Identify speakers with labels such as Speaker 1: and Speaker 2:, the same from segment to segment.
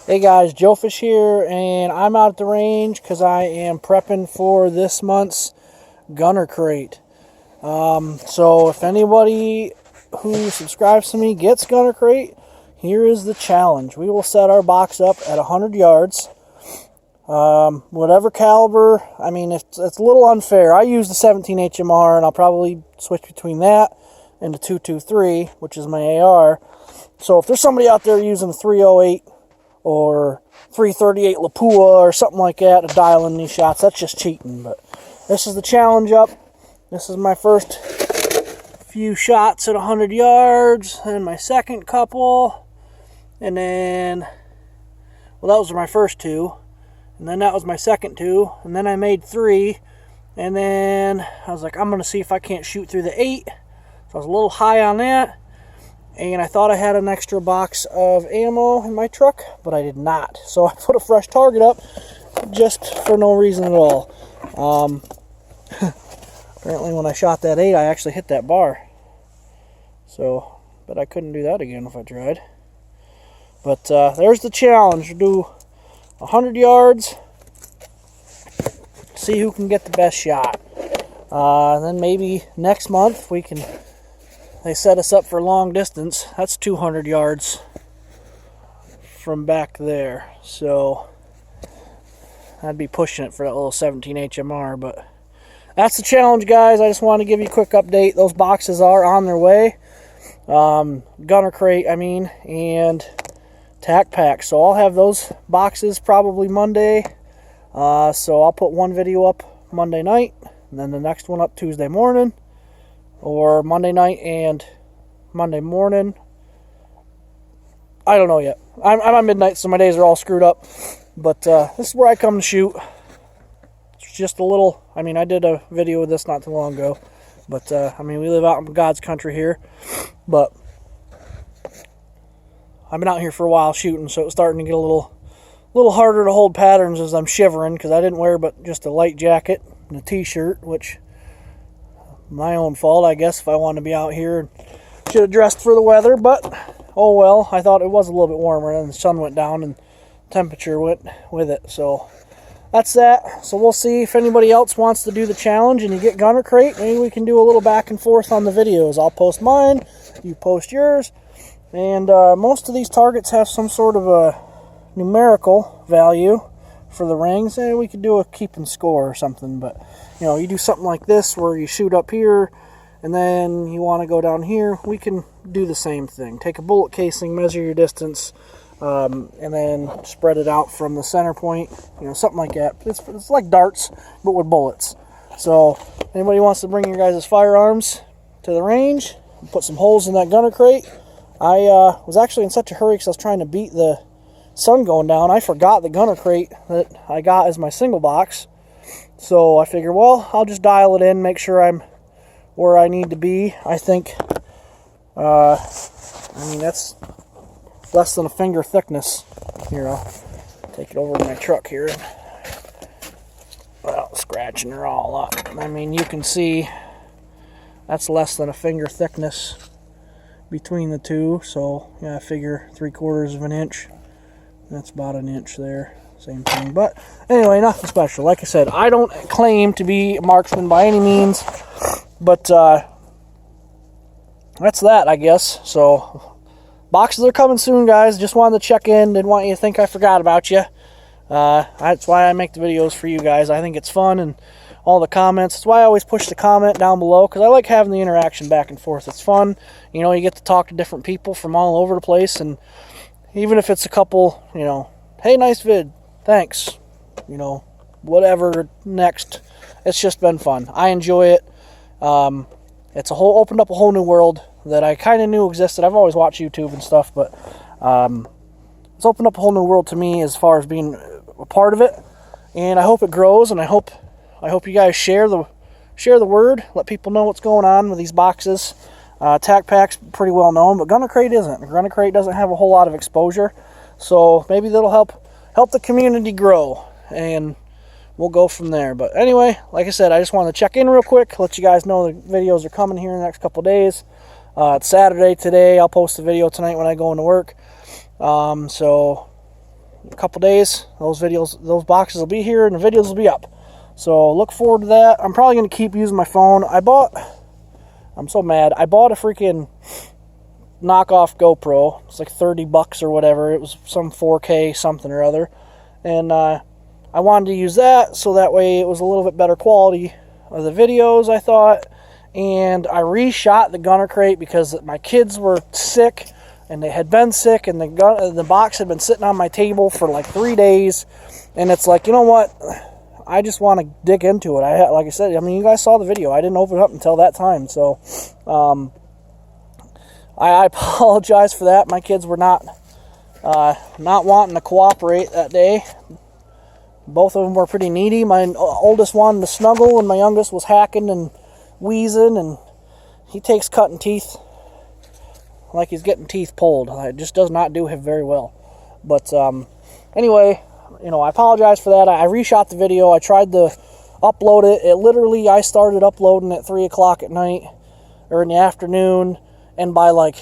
Speaker 1: Hey guys, Joe Fish here, and I'm out at the range because I am prepping for this month's Gunner Crate. So if anybody who subscribes to me gets Gunner Crate, here is the challenge. We will set our box up at 100 yards. Whatever caliber, I mean, it's a little unfair. I use the 17 HMR, and I'll probably switch between that and the 223, which is my AR. So if there's somebody out there using a 308 or 338 Lapua or something like that to dial in these shots, that's just cheating. But this is the challenge up. This is my first few shots at 100 yards, and my second couple, and then, well, that was my first two, and then that was my second two, and then I made three, and then I was like, I'm going to see if I can't shoot through the 8, so I was a little high on that. And I thought I had an extra box of ammo in my truck, but I did not. So I put a fresh target up just for no reason at all. Apparently when I shot that 8, I actually hit that bar. So, but I couldn't do that again if I tried. But there's the challenge. Do 100 yards. See who can get the best shot. And then maybe next month we can... They set us up for long distance. That's 200 yards from back there. So I'd be pushing it for that little 17 HMR. But that's the challenge, guys. I just want to give you a quick update. Those boxes are on their way. Gunner Crate, I mean, and tack pack. So I'll have those boxes probably Monday. So I'll put one video up Monday night, and then the next one up Tuesday morning. Or Monday night and Monday morning. I don't know yet. I'm on midnight, so my days are all screwed up. But this is where I come to shoot. It's just a little... I mean, I did a video with this not too long ago. But, I mean, we live out in God's country here. But I've been out here for a while shooting, so it's starting to get a little harder to hold patterns as I'm shivering, because I didn't wear but just a light jacket and a t-shirt, which... my own fault, I guess, if I wanted to be out here and should have dressed for the weather, but oh well. I thought it was a little bit warmer, and then the sun went down and temperature went with it. So that's that. So we'll see if anybody else wants to do the challenge and you get Gunner Crate. Maybe we can do a little back and forth on the videos. I'll post mine, you post yours, and most of these targets have some sort of a numerical value for the rings, and we could do a keep and score or something. But you know, you do something like this where you shoot up here and then you want to go down here, we can do the same thing. Take a bullet casing, measure your distance, and then spread it out from the center point, you know, something like that. It's like darts, but with bullets. So anybody wants to bring your guys' firearms to the range, put some holes in that Gunner Crate. I was actually in such a hurry because I was trying to beat the sun going down, I forgot the Gunner Crate that I got as my single box. So I figured, well, I'll just dial it in, make sure I'm where I need to be. I think, I mean, that's less than a finger thickness. Here, I'll take it over to my truck here. Well, scratching her all up. I mean, you can see that's less than a finger thickness between the two. So, yeah, I figure 3/4 of an inch. That's about an inch there. Same thing. But anyway, nothing special. Like I said, I don't claim to be a marksman by any means. But that's that, I guess. So boxes are coming soon, guys. Just wanted to check in. Didn't want you to think I forgot about you. That's why I make the videos for you guys. I think it's fun, and all the comments. That's why I always push the comment down below, because I like having the interaction back and forth. It's fun. You know, you get to talk to different people from all over the place, and even if it's a couple, you know, hey, nice vid, thanks, you know, whatever, next. It's just been fun. I enjoy it. It's opened up a whole new world that I kind of knew existed. I've always watched YouTube and stuff, but it's opened up a whole new world to me as far as being a part of it. And I hope it grows, and I hope you guys share the word, let people know what's going on with these boxes. Tack Pack's pretty well known, but Gunner Crate isn't. Gunner Crate doesn't have a whole lot of exposure, so maybe that'll help the community grow, and we'll go from there. But anyway, like I said, I just wanted to check in real quick, let you guys know the videos are coming here in the next couple days. It's Saturday today. I'll post the video tonight when I go into work. So a couple days, those boxes will be here and the videos will be up. So look forward to that. I'm probably going to keep using my phone. I'm so mad. I bought a freaking knockoff GoPro. It's like $30 or whatever. It was some 4K something or other. And I wanted to use that so that way it was a little bit better quality of the videos, I thought. And I reshot the gunner crate because my kids were sick and they had been sick, and the box had been sitting on my table for like 3 days. And it's like, you know what? I just want to dig into it. Like I said, I mean, you guys saw the video. I didn't open it up until that time. So I apologize for that. My kids were not wanting to cooperate that day. Both of them were pretty needy. My oldest wanted to snuggle, and my youngest was hacking and wheezing, and he takes cutting teeth like he's getting teeth pulled. It just does not do him very well. But anyway, you know, I apologize for that. I reshot the video. I tried to upload it. I started uploading at 3 o'clock at night or in the afternoon, and by like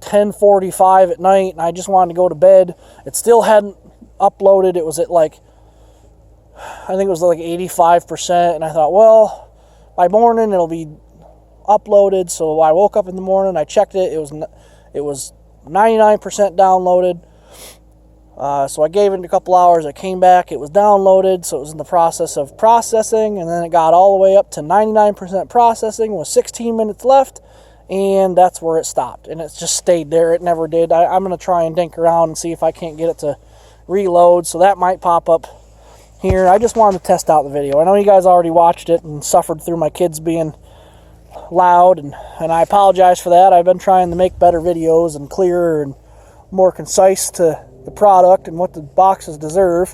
Speaker 1: 10:45 at night, and I just wanted to go to bed. It still hadn't uploaded. It was at like, I think it was like 85%, and I thought, well, by morning it'll be uploaded. So I woke up in the morning, I checked it, it was 99% downloaded. So I gave it a couple hours, I came back, it was downloaded, so it was in the process of processing, and then it got all the way up to 99% processing with 16 minutes left, and that's where it stopped, and it just stayed there. It never did. I'm going to try and dink around and see if I can't get it to reload, so that might pop up here. I just wanted to test out the video. I know you guys already watched it and suffered through my kids being loud, and I apologize for that. I've been trying to make better videos and clearer and more concise to the product and what the boxes deserve,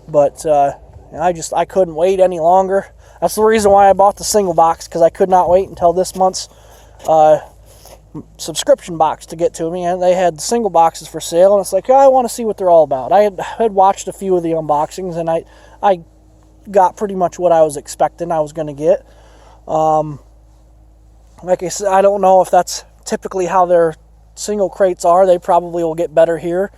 Speaker 1: but I couldn't wait any longer. That's the reason why I bought the single box, because I could not wait until this month's subscription box to get to me, and they had single boxes for sale, and it's like, I want to see what they're all about. I had watched a few of the unboxings, and I got pretty much what I was expecting I was going to get. Like I said, I don't know if that's typically how their single crates are. They probably will get better here,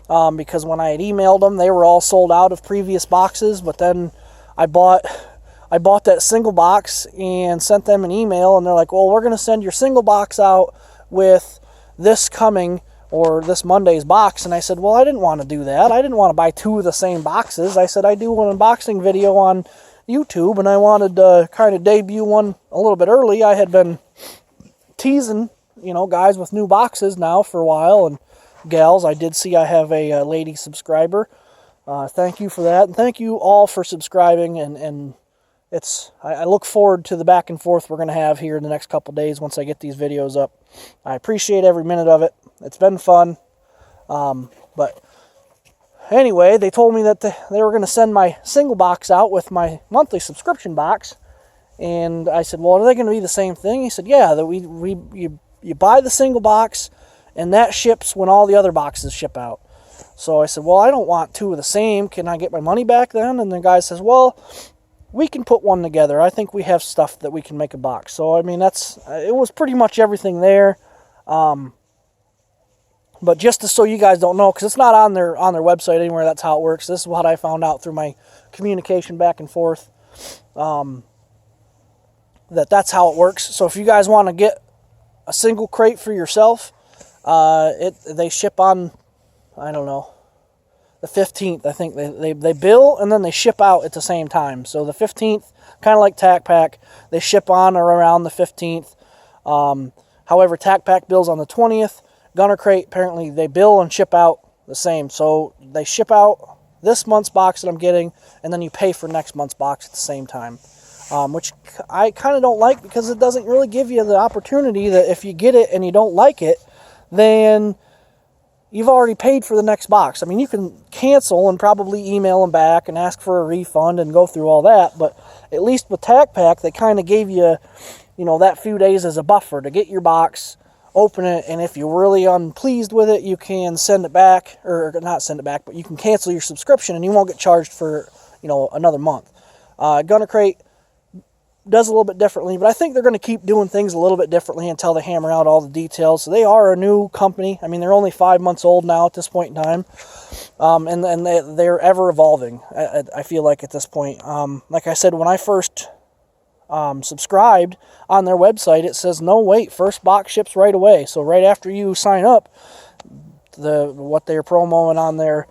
Speaker 1: because when I had emailed them, they were all sold out of previous boxes. But then I bought that single box and sent them an email, and they're like, well, we're going to send your single box out with this coming, or this Monday's box. And I said, well, I didn't want to do that. I didn't want to buy two of the same boxes. I said, I do an unboxing video on YouTube, and I wanted to kind of debut one a little bit early. I had been teasing, guys with new boxes now for a while, and gals. I did see I have a lady subscriber. Thank you for that, and thank you all for subscribing, and I look forward to the back and forth we're going to have here in the next couple days once I get these videos up. I appreciate every minute of it. It's been fun. But anyway, they told me that they were going to send my single box out with my monthly subscription box. And I said, well, are they going to be the same thing? He said, yeah, that you buy the single box, and that ships when all the other boxes ship out. So I said, well, I don't want two of the same. Can I get my money back then? And the guy says, well, we can put one together. I think we have stuff that we can make a box. So, I mean, it was pretty much everything there. But just so you guys don't know, because it's not on their website anywhere, that's how it works. This is what I found out through my communication back and forth. That's how it works. So if you guys want to get a single crate for yourself, they ship on, I don't know, the 15th. I think they bill and then they ship out at the same time. So the 15th, kind of like Tac Pack, they ship on or around the 15th. However, Tac Pack bills on the 20th. Gunner Crate, apparently they bill and ship out the same. So they ship out this month's box that I'm getting, and then you pay for next month's box at the same time. Which I kind of don't like, because it doesn't really give you the opportunity that if you get it and you don't like it, then you've already paid for the next box. I mean, you can cancel and probably email them back and ask for a refund and go through all that, but at least with Tac Pack, they kind of gave you, that few days as a buffer to get your box, open it, and if you're really unpleased with it, you can send it back, or not send it back, but you can cancel your subscription and you won't get charged for, another month. Gunner Crate does a little bit differently, but I think they're going to keep doing things a little bit differently until they hammer out all the details. So they are a new company. I mean, they're only 5 months old now at this point in time. And they're ever evolving. I feel like at this point, like I said, when I first subscribed on their website, it says no wait, first box ships right away. So right after you sign up, what they're promoting on their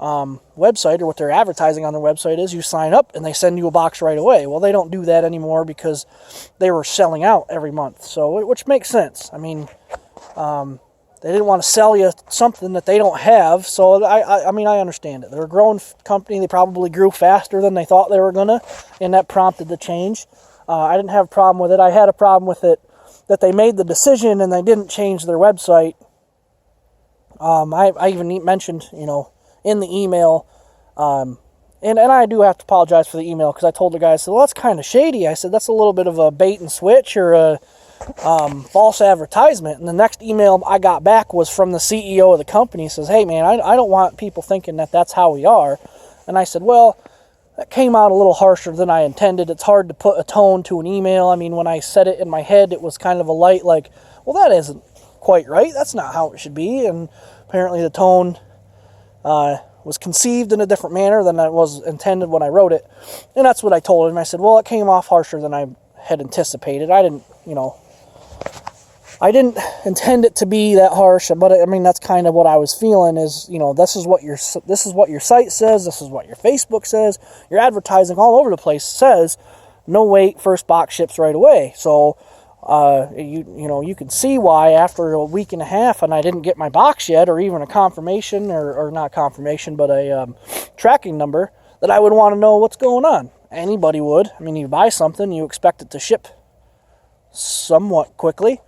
Speaker 1: website, or what they're advertising on their website, is you sign up and they send you a box right away. Well, they don't do that anymore because they were selling out every month. So, which makes sense. I mean, they didn't want to sell you something that they don't have. So I mean, I understand it. They're a growing company. They probably grew faster than they thought they were gonna, and that prompted the change. I didn't have a problem with it. I had a problem with it that they made the decision and they didn't change their website. I even mentioned, in the email, and I do have to apologize for the email, because I told the guy, I said, well, that's kind of shady. I said, that's a little bit of a bait and switch, or a false advertisement. And the next email I got back was from the CEO of the company. He says, hey man, I don't want people thinking that that's how we are. And I said, well, that came out a little harsher than I intended. It's hard to put a tone to an email. I mean, when I said it in my head, it was kind of a light, like, well, that isn't quite right. That's not how it should be. And apparently the tone was conceived in a different manner than it was intended when I wrote it. And that's what I told him. I said, well, it came off harsher than I had anticipated. I didn't intend it to be that harsh, but I mean, that's kind of what I was feeling is, this is what your site says, this is what your Facebook says, your advertising all over the place says, no wait, first box ships right away. So, you can see why after a week and a half and I didn't get my box yet, or even a confirmation, or not confirmation, but a tracking number, that I would want to know what's going on. Anybody would. I mean, you buy something, you expect it to ship somewhat quickly.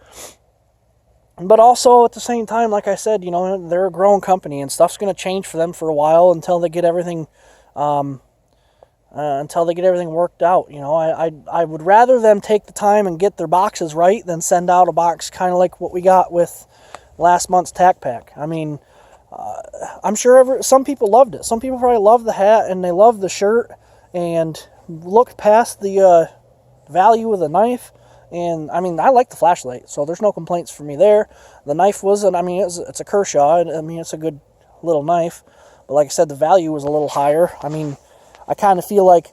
Speaker 1: But also, at the same time, like I said, they're a growing company, and stuff's going to change for them for a while until they get everything, worked out. I would rather them take the time and get their boxes right than send out a box kind of like what we got with last month's tack pack. I mean, I'm sure some people loved it. Some people probably love the hat and they love the shirt and look past the value of the knife. And, I mean, I like the flashlight, so there's no complaints for me there. The knife it's a Kershaw. I mean, it's a good little knife. But like I said, the value was a little higher. I mean, I kind of feel like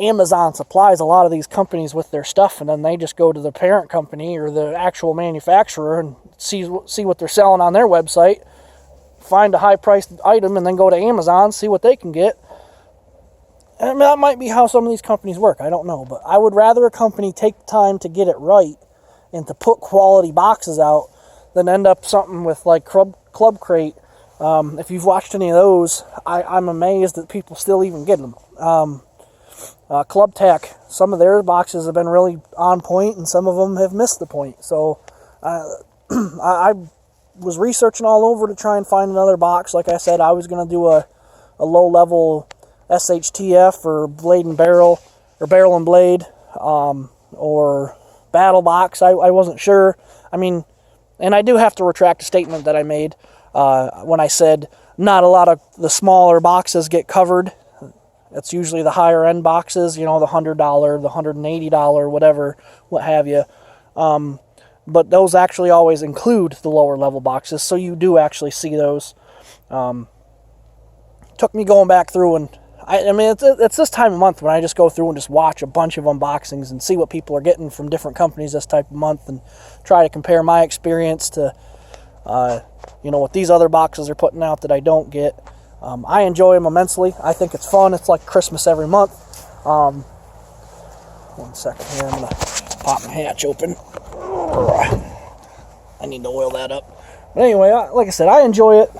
Speaker 1: Amazon supplies a lot of these companies with their stuff, and then they just go to the parent company or the actual manufacturer and see what they're selling on their website, find a high-priced item, and then go to Amazon, see what they can get. I mean, that might be how some of these companies work. I don't know. But I would rather a company take the time to get it right and to put quality boxes out than end up something with like Club Crate. If you've watched any of those, I'm amazed that people still even get them. Club Tack, some of their boxes have been really on point, and some of them have missed the point. So I was researching all over to try and find another box. Like I said, I was going to do a low-level SHTF or blade and barrel, or barrel and blade, or battle box. I wasn't sure. I mean, and I do have to retract a statement that I made when I said not a lot of the smaller boxes get covered. It's usually the higher end boxes, the $100, the $180, whatever, what have you. But those actually always include the lower level boxes, so you do actually see those. Took me going back through, and I mean, it's this time of month when I just go through and just watch a bunch of unboxings and see what people are getting from different companies this type of month, and try to compare my experience to, what these other boxes are putting out that I don't get. I enjoy them immensely. I think it's fun. It's like Christmas every month. 1 second here. I'm going to pop my hatch open. I need to oil that up. But anyway, like I said, I enjoy it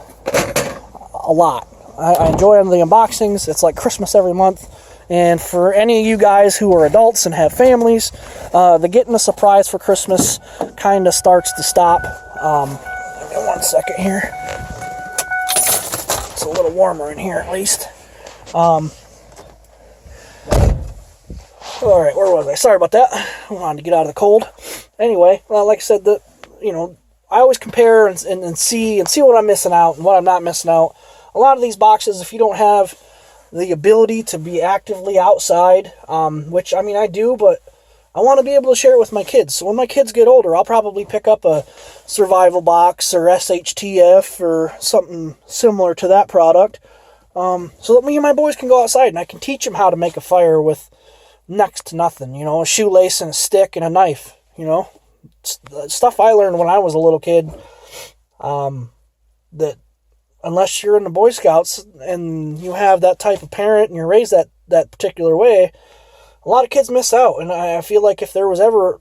Speaker 1: a lot. I enjoy the unboxings. It's like Christmas every month. And for any of you guys who are adults and have families, the getting a surprise for Christmas kind of starts to stop. Give me 1 second here. It's a little warmer in here at least. Alright, where was I? Sorry about that. I wanted to get out of the cold. Anyway, like I said, I always compare and see what I'm missing out and what I'm not missing out. A lot of these boxes, if you don't have the ability to be actively outside, which, I mean, I do, but I want to be able to share it with my kids. So when my kids get older, I'll probably pick up a survival box or SHTF or something similar to that product, so that me and my boys can go outside and I can teach them how to make a fire with next to nothing. A shoelace and a stick and a knife. Stuff I learned when I was a little kid. That unless you're in the Boy Scouts and you have that type of parent and you're raised that particular way, a lot of kids miss out. And I feel like if there was ever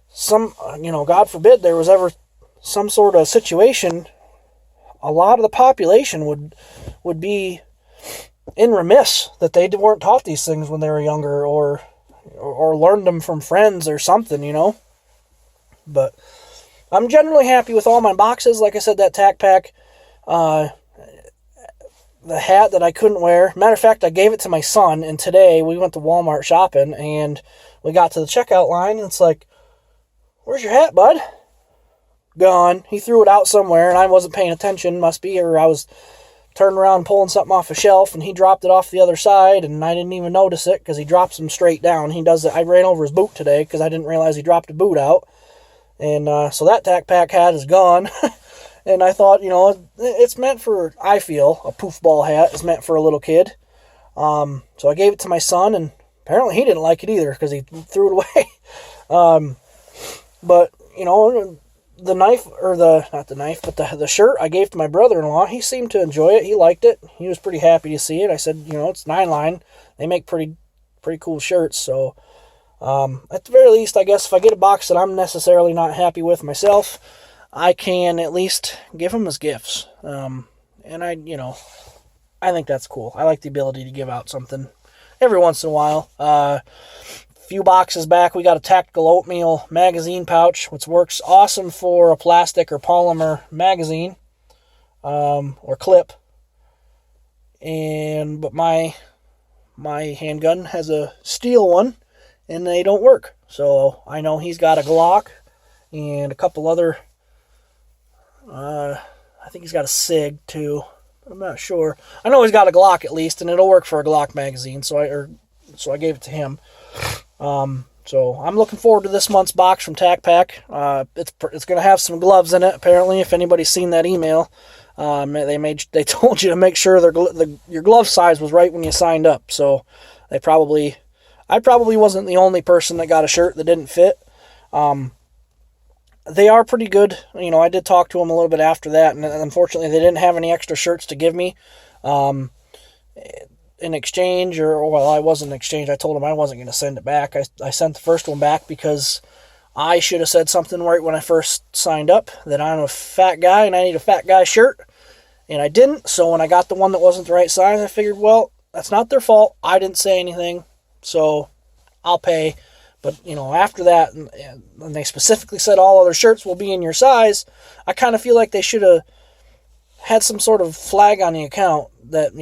Speaker 1: some, God forbid, there was ever some sort of situation, a lot of the population would be in remiss that they weren't taught these things when they were younger or learned them from friends or something, But I'm generally happy with all my boxes. Like I said, that tack pack, the hat that I couldn't wear. Matter of fact, I gave it to my son, and today we went to Walmart shopping, and we got to the checkout line, and it's like, "Where's your hat, bud?" Gone. He threw it out somewhere, and I wasn't paying attention, must be, or I was turning around pulling something off a shelf, and he dropped it off the other side, and I didn't even notice it, because he drops them straight down. He does it. I ran over his boot today, because I didn't realize he dropped a boot out, and so that tack pack hat is gone. And I thought, it's meant for, I feel, a poof ball hat is meant for a little kid. So I gave it to my son, and apparently he didn't like it either because he threw it away. But, the knife, or not the knife, but the shirt I gave to my brother-in-law, he seemed to enjoy it. He liked it. He was pretty happy to see it. I said, it's 9-line. They make pretty cool shirts. So at the very least, I guess if I get a box that I'm necessarily not happy with myself, I can at least give them as gifts. And I think that's cool. I like the ability to give out something every once in a while. A few boxes back, we got a tactical oatmeal magazine pouch, which works awesome for a plastic or polymer magazine, or clip. But my handgun has a steel one, and they don't work. So I know he's got a Glock and a couple other, I think he's got a SIG too. I'm not sure. I know he's got a Glock at least, and it'll work for a Glock magazine. So I gave it to him. So I'm looking forward to this month's box from Tac Pack. It's going to have some gloves in it. Apparently, if anybody's seen that email, they told you to make sure your glove size was right when you signed up. So I probably wasn't the only person that got a shirt that didn't fit. They are pretty good. I did talk to them a little bit after that, and unfortunately they didn't have any extra shirts to give me in exchange, I wasn't in exchange. I told them I wasn't going to send it back. I sent the first one back because I should have said something right when I first signed up, that I'm a fat guy and I need a fat guy shirt, and I didn't. So when I got the one that wasn't the right size, I figured, well, that's not their fault. I didn't say anything, so I'll pay. But, after that, and they specifically said all other shirts will be in your size, I kind of feel like they should have had some sort of flag on the account that,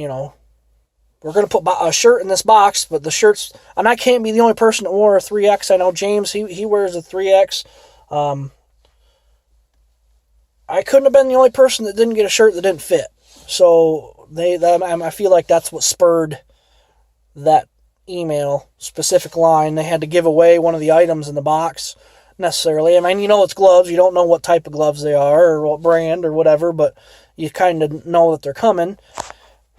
Speaker 1: we're going to put a shirt in this box, but the shirts, and I can't be the only person that wore a 3X. I know James, he wears a 3X. I couldn't have been the only person that didn't get a shirt that didn't fit. So I feel like that's what spurred that email specific line. They had to give away one of the items in the box necessarily. I mean, it's gloves. You don't know what type of gloves they are or what brand or whatever, but you kind of know that they're coming.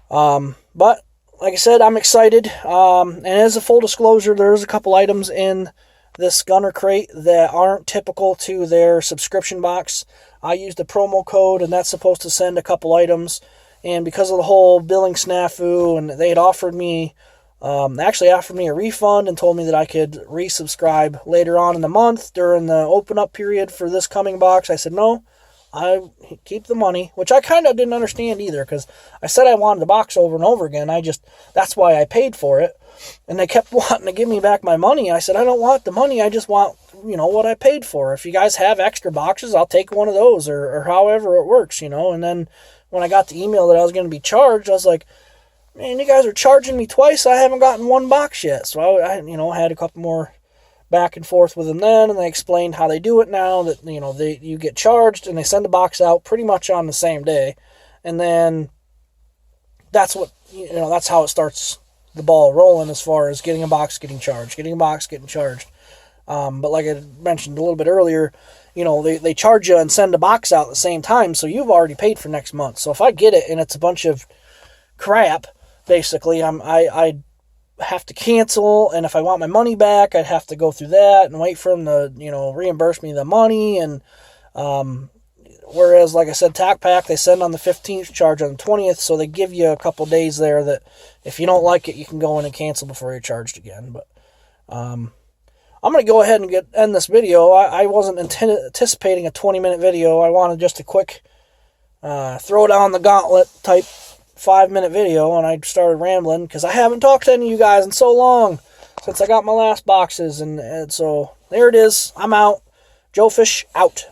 Speaker 1: But like I said, I'm excited. And as a full disclosure, there's a couple items in this gunner crate that aren't typical to their subscription box. I used a promo code, and that's supposed to send a couple items. And because of the whole billing snafu, and they had offered me a refund and told me that I could resubscribe later on in the month during the open up period for this coming box. I said, no, I keep the money, which I kind of didn't understand either, because I said I wanted the box over and over again. That's why I paid for it. And they kept wanting to give me back my money. I said, I don't want the money. I just want, what I paid for. If you guys have extra boxes, I'll take one of those, or however it works, And then when I got the email that I was going to be charged, I was like, man, you guys are charging me twice. I haven't gotten one box yet. So I had a couple more back and forth with them then, and they explained how they do it now, that, you get charged and they send the box out pretty much on the same day. And then that's what, that's how it starts the ball rolling as far as getting a box, getting charged, getting a box, getting charged. But like I mentioned a little bit earlier, you know, they charge you and send a box out at the same time, so you've already paid for next month. So if I get it and it's a bunch of crap, basically, I have to cancel, and if I want my money back, I'd have to go through that and wait for them to, you know, reimburse me the money. And whereas, like I said, Tac Pack, they send on the 15th, charge on the 20th, so they give you a couple days there that if you don't like it, you can go in and cancel before you're charged again. But I'm going to go ahead and end this video. I wasn't anticipating a 20-minute video. I wanted just a quick throw down the gauntlet type 5-minute video, and I started rambling because I haven't talked to any of you guys in so long since I got my last boxes. And so there it is. I'm out. Joe Fish out.